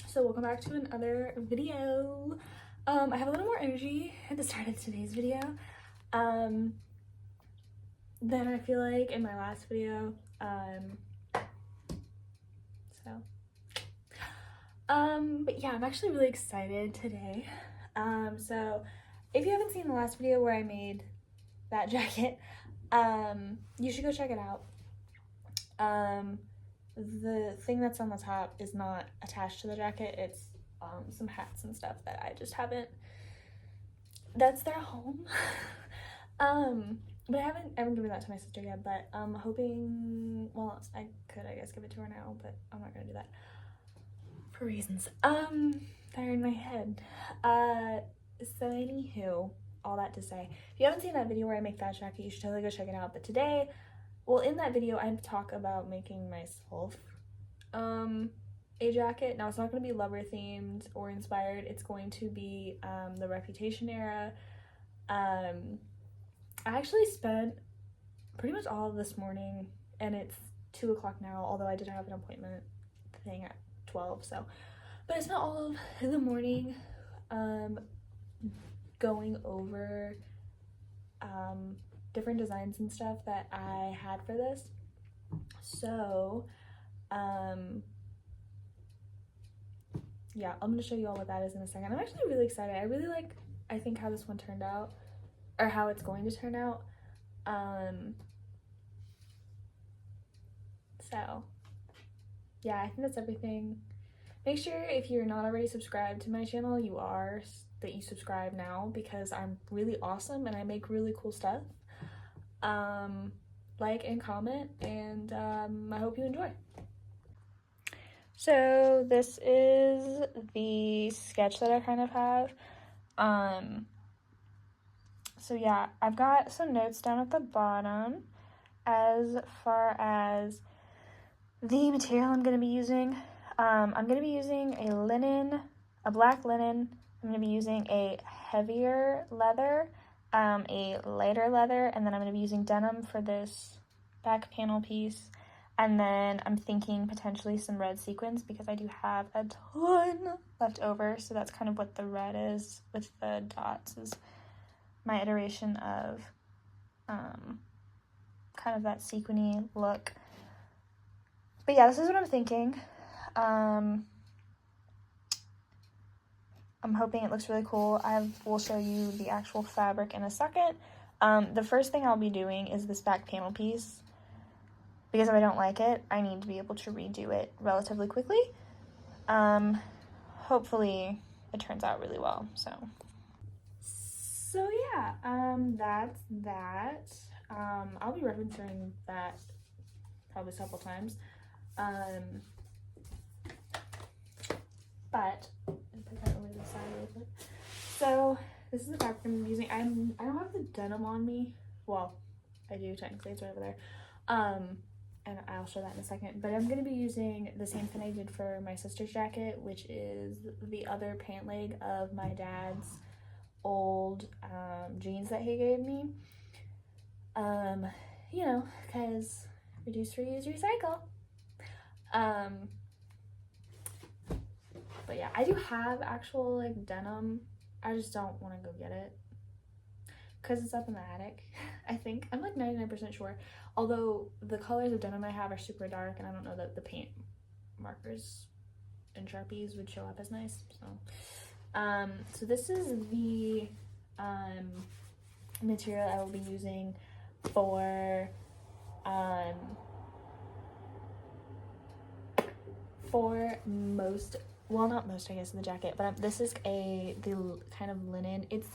So welcome back to another video. I have a little more energy at the start of today's video than I feel like in my last video. But yeah, I'm actually really excited today. So if you haven't seen the last video where I made that jacket, you should go check it out. The thing that's on the top is not attached to the jacket. It's some hats and stuff that I just haven't, that's their home. But I haven't given that to my sister yet, but I'm hoping, well, I could, I guess, give it to her now, but I'm not gonna do that for reasons that are in my head. So anywho, all that to say, if you haven't seen that video where I make that jacket, you should totally go check it out. But today, well, in that video, I talk about making myself a jacket. Now, it's not going to be lover themed or inspired. It's going to be the Reputation era. I actually spent pretty much all of this morning, and it's 2 o'clock now, although I did have an appointment thing at 12, so. But I spent all of the morning going over different designs and stuff that I had for this. So yeah, I'm gonna show you all what that is in a second. I'm actually really excited. I really like, I think, how this one turned out, or how it's going to turn out. So yeah, I think that's everything. Make sure if you're not already subscribed to my channel, that you subscribe now, because I'm really awesome and I make really cool stuff. Like and comment, and I hope you enjoy. So this is the sketch that I kind of have. So yeah, I've got some notes down at the bottom as far as the material I'm going to be using. I'm going to be using a black linen. I'm going to be using a heavier leather, a lighter leather, and then I'm going to be using denim for this back panel piece. And then I'm thinking potentially some red sequins, because I do have a ton left over. So that's kind of what the red is with the dots, is my iteration of kind of that sequiny look. But yeah, this is what I'm thinking. I'm hoping it looks really cool. I will show you the actual fabric in a second. The first thing I'll be doing is this back panel piece, because if I don't like it, I need to be able to redo it relatively quickly. Hopefully it turns out really well, so yeah, that's that. I'll be referencing that probably several times. But put that over to the side real quick. So this is the fabric I'm using. I don't have the denim on me. Well, I do technically, it's right over there. And I'll show that in a second. But I'm gonna be using the same thing I did for my sister's jacket, which is the other pant leg of my dad's old jeans that he gave me. You know, because reduce, reuse, recycle. But yeah, I do have actual like denim. I just don't want to go get it because it's up in the attic, I think. I'm like 99% sure. Although the colors of denim I have are super dark, and I don't know that the paint markers and Sharpies would show up as nice. So this is the material I will be using for most, well, not most, I guess, of the jacket, but this is the kind of linen. It's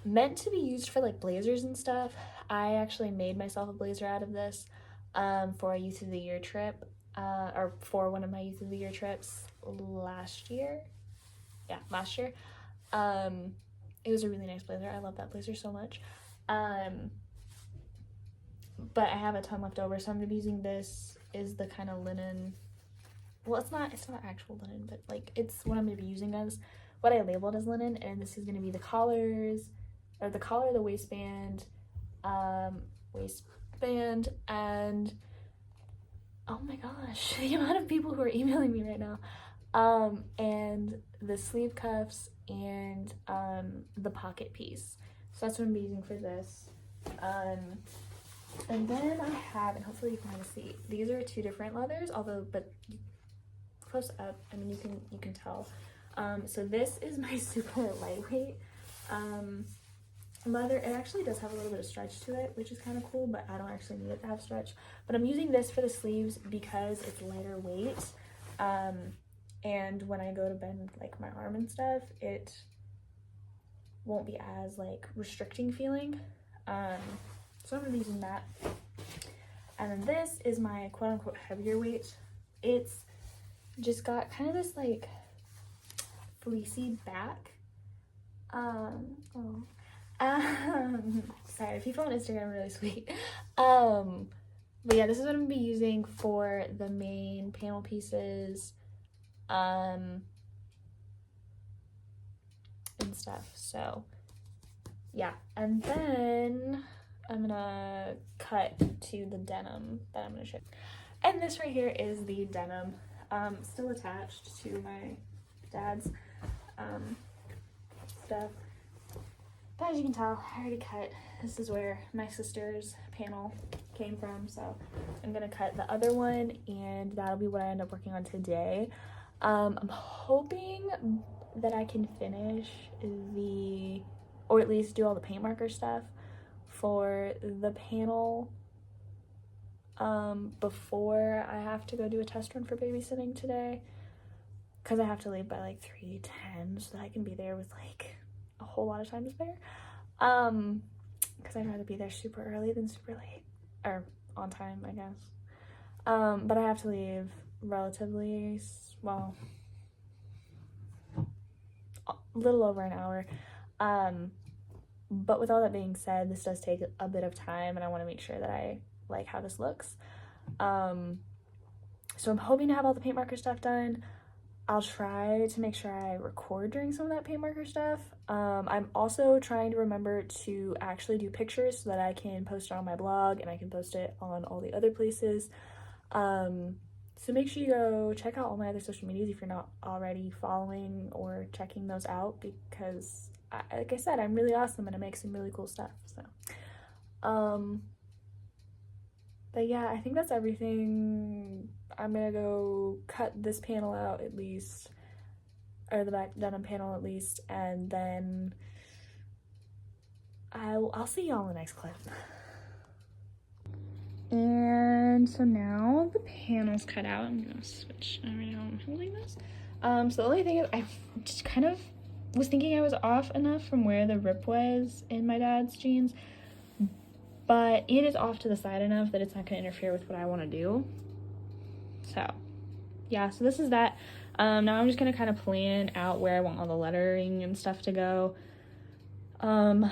meant to be used for like blazers and stuff. I actually made myself a blazer out of this for a Youth of the Year trip, or for one of my Youth of the Year trips last year. Yeah, last year. It was a really nice blazer. I love that blazer so much. But I have a ton left over, so I'm gonna be using this, is the kind of linen. Well, it's not actual linen, but like it's what I'm gonna be using as, what I labeled as linen. And this is gonna be the collars, or the collar, the waistband, and oh my gosh, the amount of people who are emailing me right now. and the sleeve cuffs and the pocket piece. So that's what I'm using for this. And then I have, and hopefully you can kind of see, these are 2 different leathers, but close up, I mean, you can tell. So this is my super lightweight leather. It actually does have a little bit of stretch to it, which is kind of cool, but I don't actually need it to have stretch. But I'm using this for the sleeves because it's lighter weight. And when I go to bend like my arm and stuff, it won't be as like restricting feeling. So I'm gonna be using that. And then this is my quote unquote heavier weight. It's just got kind of this like fleecy back. Sorry, people on Instagram are really sweet. But yeah, this is what I'm gonna be using for the main panel pieces, and stuff. So yeah, and then I'm gonna cut to the denim that I'm gonna show. And this right here is the denim, still attached to my dad's stuff. But as you can tell, I already cut. This is where my sister's panel came from, so I'm gonna cut the other one, and that'll be what I end up working on today. I'm hoping that I can finish or at least do all the paint marker stuff for the panel before I have to go do a test run for babysitting today, because I have to leave by like 3:10 so that I can be there with like a whole lot of time to spare, because I'd rather be there super early than super late, or on time, I guess. But I have to leave relatively, well, a little over an hour. But with all that being said, this does take a bit of time, and I want to make sure that I like how this looks. So I'm hoping to have all the paint marker stuff done. I'll try to make sure I record during some of that paint marker stuff. I'm also trying to remember to actually do pictures so that I can post it on my blog and I can post it on all the other places. So make sure you go check out all my other social medias if you're not already following or checking those out, because like I said, I'm really awesome and I make some really cool stuff. So but yeah, I think that's everything. I'm gonna go cut this panel out at least, or the back denim panel at least, and then I'll see y'all in the next clip. And so now the panel's cut out. I'm gonna switch. Right now I'm holding this. So the only thing is, I just kind of was thinking I was off enough from where the rip was in my dad's jeans, but it is off to the side enough that it's not gonna interfere with what I want to do. So yeah, so this is that. Now I'm just gonna kind of plan out where I want all the lettering and stuff to go. And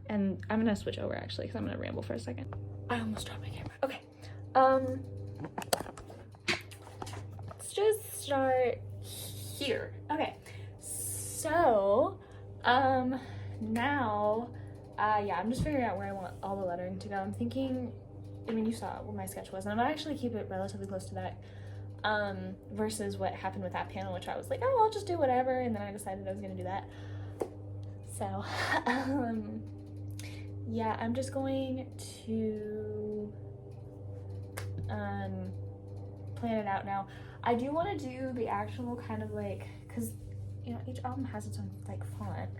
I'm gonna switch over actually, because I'm gonna ramble for a second. I almost dropped my camera. Okay. Let's just start here. Okay. So, now, yeah, I'm just figuring out where I want all the lettering to go. I'm thinking, I mean, you saw what my sketch was, and I'm gonna actually keep it relatively close to that, versus what happened with that panel, which I was like, oh, I'll just do whatever, and then I decided I was gonna do that. So, yeah, I'm just going to plan it out now. I do want to do the actual kind of like, because you know each album has its own like font,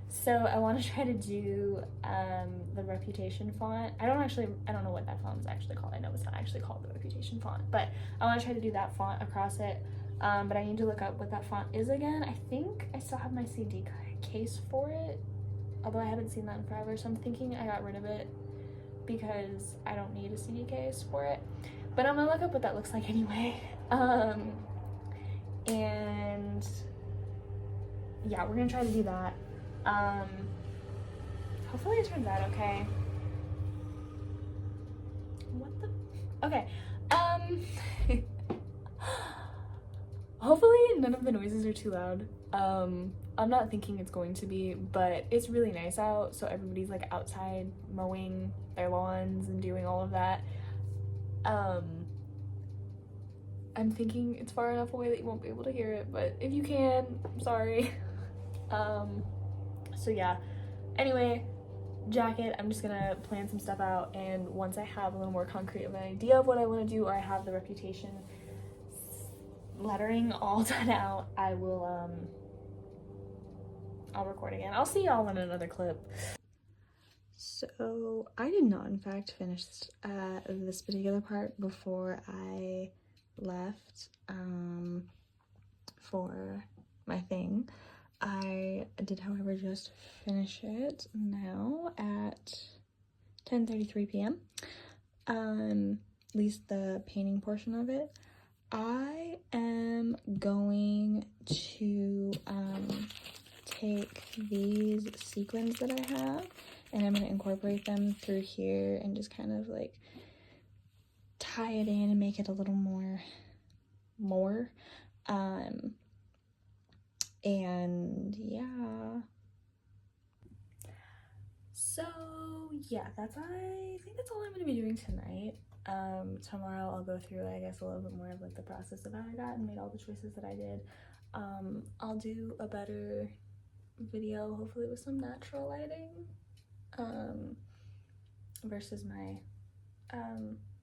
so I want to try to do the Reputation font. I don't know what that font is actually called. I know it's not actually called the Reputation font, but I want to try to do that font across it. But I need to look up what that font is again. I think I still have my CD case for it, although I haven't seen that in forever, so I'm thinking I got rid of it because I don't need a CD case for it. But I'm gonna look up what that looks like anyway. And yeah, we're gonna try to do that. Hopefully it turns out okay. What the? Okay. Hopefully none of the noises are too loud. I'm not thinking it's going to be, but it's really nice out, so everybody's like outside mowing their lawns and doing all of that. I'm thinking it's far enough away that you won't be able to hear it, but if you can, I'm sorry. So yeah, anyway, jacket, I'm just gonna plan some stuff out, and once I have a little more concrete of an idea of what I want to do, or I have the reputation lettering all done out, I will I'll record again. I'll see y'all in another clip. So I did not in fact finish this particular part before I left for my thing. I did, however, just finish it now at 10:33 p.m. At least the painting portion of it. I am going to take these sequins that I have, and I'm going to incorporate them through here and just kind of like tie it in and make it a little more and yeah, so yeah, I think that's all I'm going to be doing tonight. Tomorrow I'll go through, I guess, a little bit more of like the process of how I got and made all the choices that I did. I'll do a better video, hopefully with some natural lighting, versus my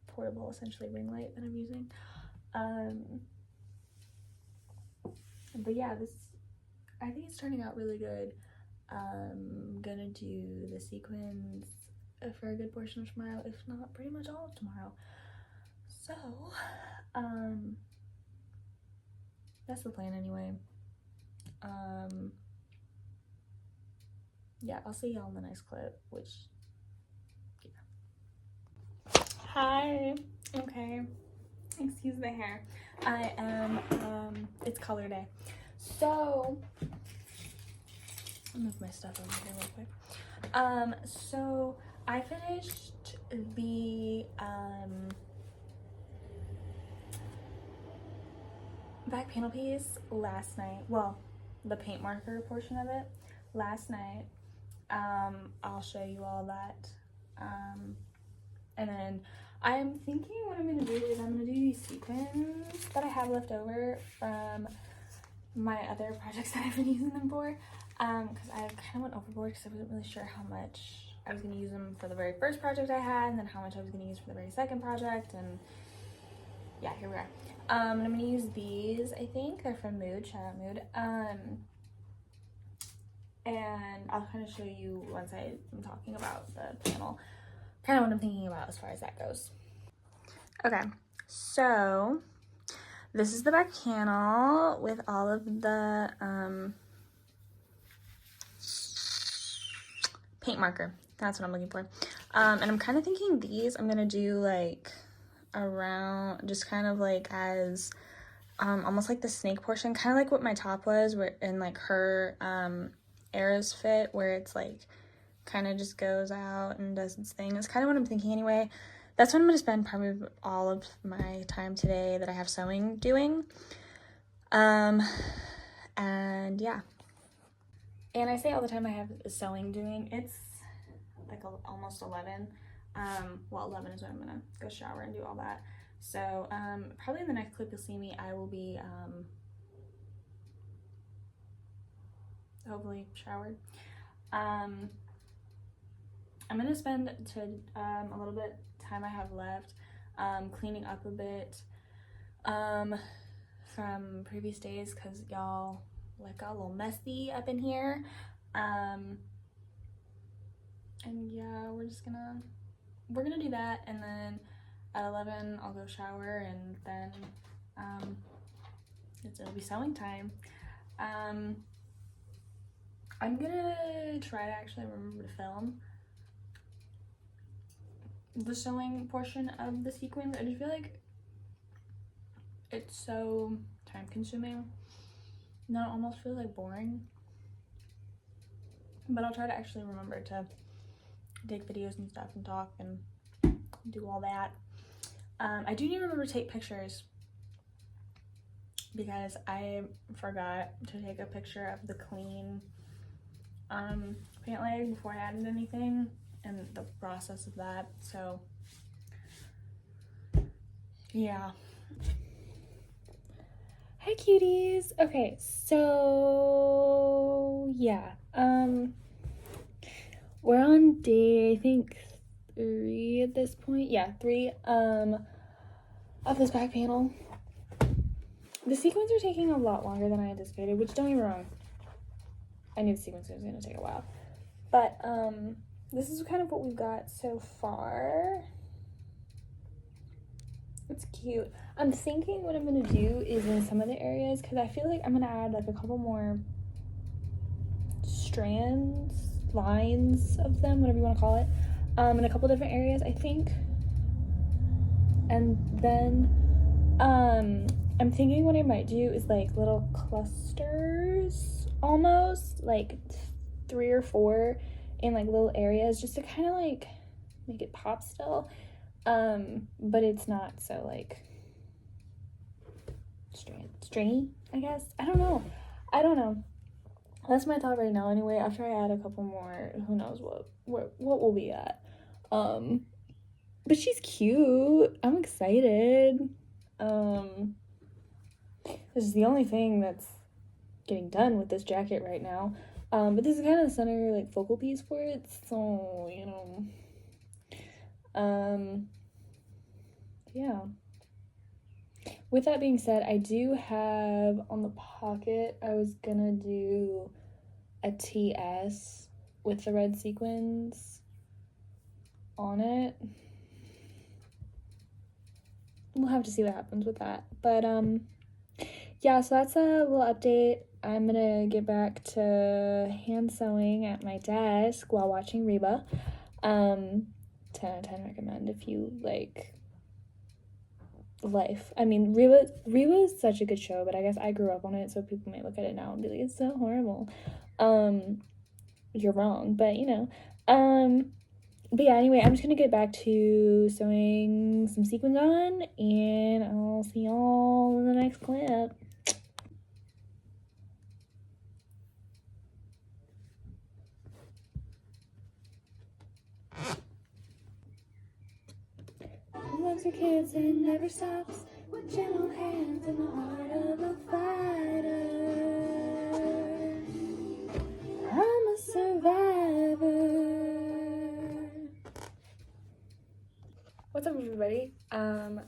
portable, essentially, ring light that I'm using. But yeah, I think it's turning out really good. I'm gonna do the sequins for a good portion of tomorrow, if not pretty much all of tomorrow. So, that's the plan anyway. Yeah, I'll see y'all in the next clip, which, yeah. Hi, okay, excuse the hair. I am, it's color day. So, I'll move my stuff over here real quick. So I finished the, back panel piece last night. Well, the paint marker portion of it last night. I'll show you all that. And then I'm thinking what I'm gonna do is I'm gonna do these sequins that I have left over from my other projects that I've been using them for. Because I kind of went overboard because I wasn't really sure how much I was going to use them for the very first project I had, and then how much I was going to use for the very second project, and yeah, here we are. And I'm going to use these, I think. They're from Mood, shout out Mood. And I'll kind of show you once I'm talking about the panel, kind of what I'm thinking about as far as that goes. Okay, so this is the back panel with all of the paint marker. That's what I'm looking for. And I'm kind of thinking these I'm gonna do like around, just kind of like as almost like the snake portion, kind of like what my top was, where in like her Eras fit, where it's like kind of just goes out and does its thing. It's kind of what I'm thinking anyway. That's what I'm gonna spend probably all of my time today that I have sewing doing. And yeah. And I say all the time I have sewing doing. It's like almost 11. Well, 11 is when I'm gonna go shower and do all that. So probably in the next clip you'll see me, I will be hopefully showered. I'm gonna spend a little bit time I have left cleaning up a bit from previous days, because y'all got a little messy up in here. And yeah, we're gonna do that, and then at 11 I'll go shower, and then it'll be sewing time. I'm gonna try to actually remember to film the sewing portion of the sequins. I just feel like it's so time consuming. Now it almost feels like boring, but I'll try to actually remember to take videos and stuff and talk and do all that. I do need to remember to take pictures, because I forgot to take a picture of the clean pant leg before I added anything, and the process of that. So yeah, Hi cuties. Okay, so yeah. We're on day, I think 3 at this point. Yeah, 3 of this back panel. The sequins are taking a lot longer than I anticipated, which, don't get me wrong, I knew the sequence was gonna take a while. But this is kind of what we've got so far. It's cute. I'm thinking what I'm gonna do is in some of the areas, because I feel like I'm gonna add like a couple more strands, lines of them, whatever you want to call it, in a couple different areas, I think. And then I'm thinking what I might do is like little clusters, almost like 3 or 4 in like little areas, just to kind of like make it pop still, but it's not so like stringy, I guess. I don't know. That's my thought right now. Anyway, after I add a couple more, who knows what we'll be at. But she's cute. I'm excited. This is the only thing that's getting done with this jacket right now. But this is kind of the center like focal piece for it, so you know. Yeah. With that being said, I do have on the pocket, I was gonna do a TS with the red sequins on it. We'll have to see what happens with that. But yeah, so that's a little update. I'm gonna get back to hand sewing at my desk while watching Reba. 10 out of 10 recommend if you like life. I mean, Reba is such a good show, but I guess I grew up on it, so people may look at it now and be like, it's so horrible. You're wrong, but you know. But yeah, anyway, I'm just gonna get back to sewing some sequins on, and I'll see y'all in the next clip. Loves her kids and never stops, with gentle hands and the heart of a fighter. I'm a survivor. What's up, everybody?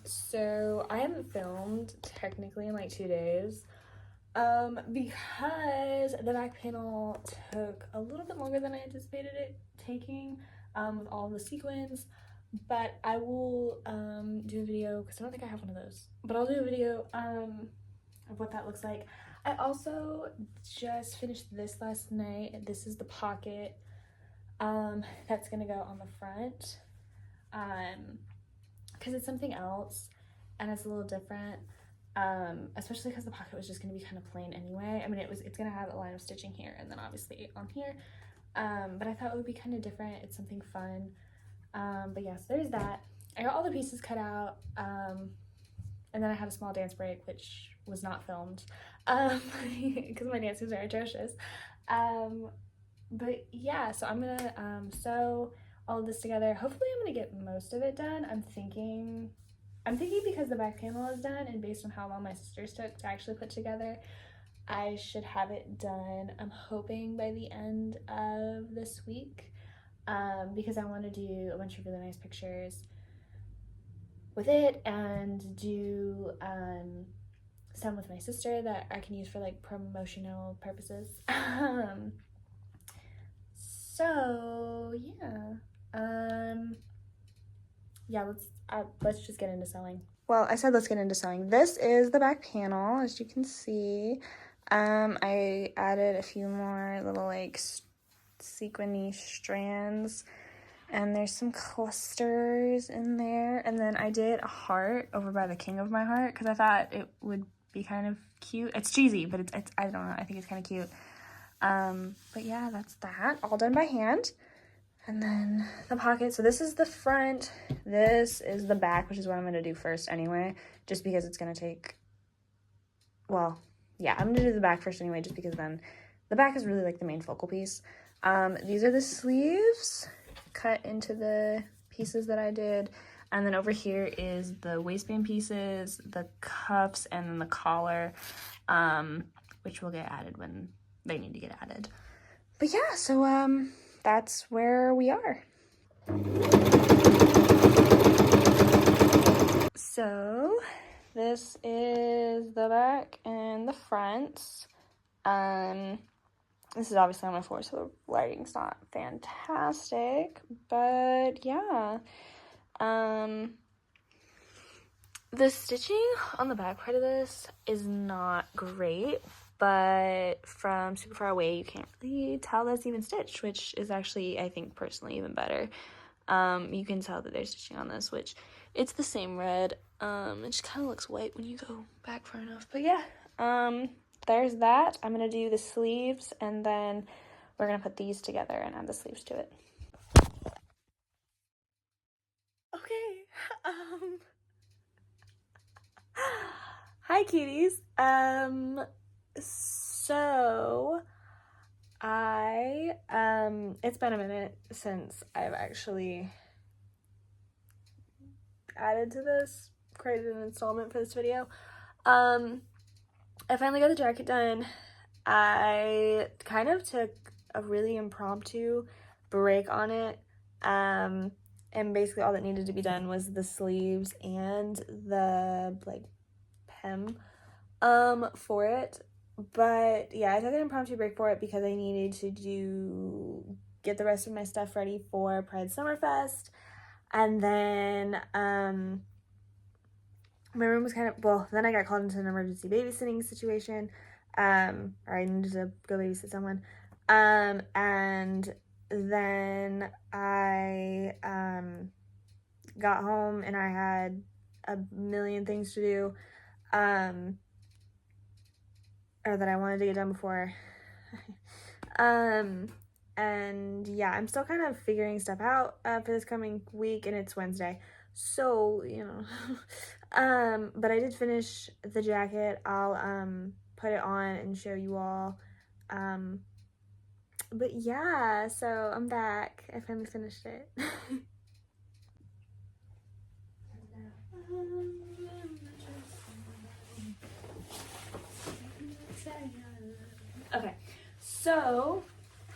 So I haven't filmed technically in like 2 days, because the back panel took a little bit longer than I anticipated it taking, with all the sequins. But I will do a video, because I don't think I have one of those, but I'll do a video of what that looks like. I also just finished this last night. This is the pocket that's gonna go on the front, because it's something else and it's a little different, especially because the pocket was just gonna be kind of plain anyway. I mean, it's gonna have a line of stitching here and then obviously on here, but I thought it would be kind of different. It's something fun. But yes, there's that. I got all the pieces cut out, and then I had a small dance break, which was not filmed, because my dances are atrocious. But yeah, so I'm gonna sew all of this together. Hopefully I'm gonna get most of it done. I'm thinking because the back panel is done, and based on how long my sisters took to actually put together, I should have it done, I'm hoping, by the end of this week. Because I want to do a bunch of really nice pictures with it, and do some with my sister that I can use for like promotional purposes. So yeah, let's just get into sewing. Well, I said let's get into sewing. This is the back panel, as you can see. I added a few more little like sequiny strands, and there's some clusters in there, and then I did a heart over by the king of my heart because I thought it would be kind of cute. It's cheesy, but it's I don't know, I think it's kind of cute. But yeah, that's that, all done by hand. And then the pocket, so this is the front, this is the back, which is what I'm gonna do first anyway, just because it's gonna take, well, yeah, I'm gonna do the back first anyway, just because then the back is really like the main focal piece. These are the sleeves cut into the pieces that I did, And then over here is the waistband pieces, the cuffs, and then the collar, which will get added when they need to get added. But yeah, so that's where we are. So this is the back and the front. This is obviously on my floor, so the lighting's not fantastic, but yeah. The stitching on the back part of this is not great, but from super far away, you can't really tell that's even stitched, which is actually, I think, personally even better. You can tell that there's stitching on this, which it's the same red. It just kind of looks white when you go back far enough, but yeah. There's that. I'm gonna do the sleeves, and then we're gonna put these together and add the sleeves to it. Okay. Hi, cuties. So it's been a minute since I've actually added to this, created an installment for this video. I finally got the jacket done. I kind of took a really impromptu break on it. And basically all that needed to be done was the sleeves and the like hem for it. But yeah, I took an impromptu break for it because I needed to get the rest of my stuff ready for Pride Summerfest. And then my room was kind of, well, then I got called into an emergency babysitting situation, or I needed to go babysit someone, and then I got home and I had a million things to do, or that I wanted to get done before, and yeah, I'm still kind of figuring stuff out for this coming week, and it's Wednesday, so, you know, but I did finish the jacket. I'll put it on and show you all, but yeah, so I'm back. I finally finished it. Okay, so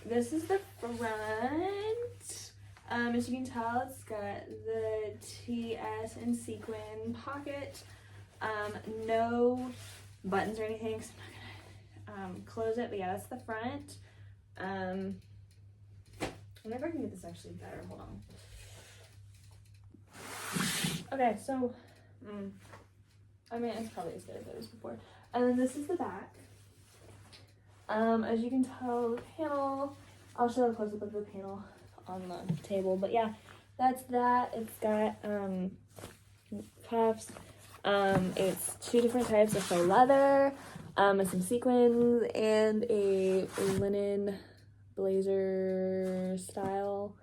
this is the front. As you can tell, it's got the TS and sequin pocket. No buttons or anything, so I'm not gonna close it, but yeah, that's the front. I wonder if I can get this actually better. Hold on. Okay, so I mean, it's probably as good as it was before. And then this is the back. As you can tell, the panel, I'll show a close-up of the panel on the table, but yeah, that's that. It's got cuffs. It's two different types of faux leather, and some sequins, and a linen blazer style,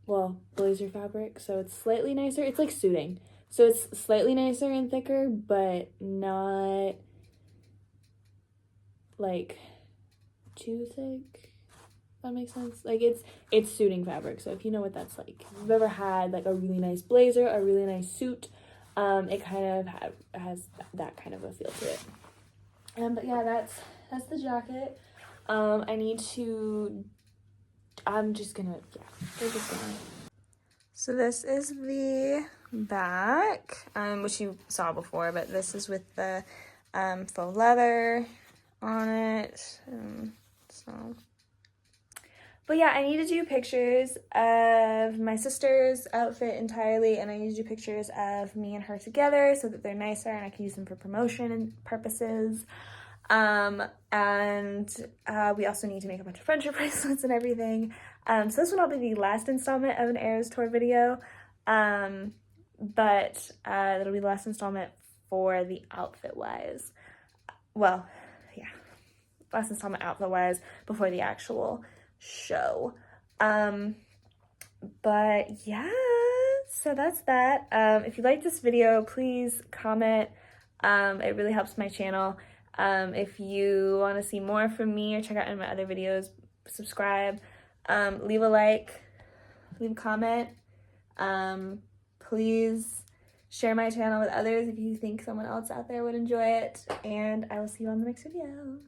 well, blazer fabric, so it's slightly nicer. It's like suiting, so it's slightly nicer and thicker, but not like too thick. That makes sense. Like it's suiting fabric, so if you know what that's like, if you've ever had like a really nice blazer, a really nice suit, it kind of has that kind of a feel to it. But yeah, that's the jacket. I'm just gonna, yeah, we're just gonna. So this is the back, which you saw before, but this is with the faux leather on it. So, but yeah, I need to do pictures of my sister's outfit entirely, and I need to do pictures of me and her together so that they're nicer and I can use them for promotion purposes. We also need to make a bunch of friendship bracelets and everything. So this will not be the last installment of an Eras Tour video, but it'll be the last installment for the outfit-wise. Well, yeah, last installment outfit-wise before the actual show. But yeah, so that's that. If you like this video, please comment. It really helps my channel. If you want to see more from me or check out any of my other videos, subscribe, leave a like, leave a comment. Please share my channel with others if you think someone else out there would enjoy it, and I will see you on the next video.